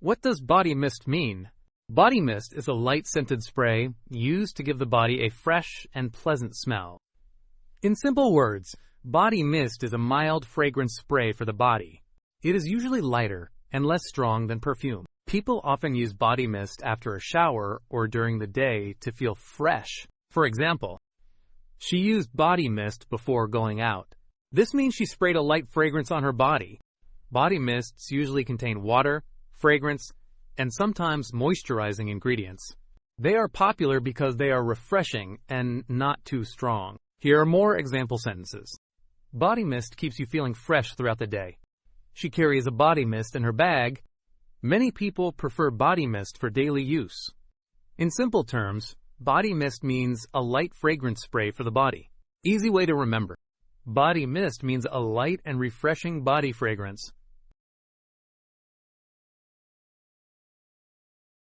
What does body mist mean? Body mist is a light scented spray used to give the body a fresh and pleasant smell. In simple words, body mist is a mild fragrance spray for the body. It is usually lighter and less strong than perfume. People often use body mist after a shower or during the day to feel fresh. For example, she used body mist before going out. This means she sprayed a light fragrance on her body. Body mists usually contain water, fragrance, and sometimes moisturizing ingredients. They are popular because they are refreshing and not too strong. Here are more example sentences. Body mist keeps you feeling fresh throughout the day. She carries a body mist in her bag. Many people prefer body mist for daily use. In simple terms, body mist means a light fragrance spray for the body. Easy way to remember. Body mist means a light and refreshing body fragrance.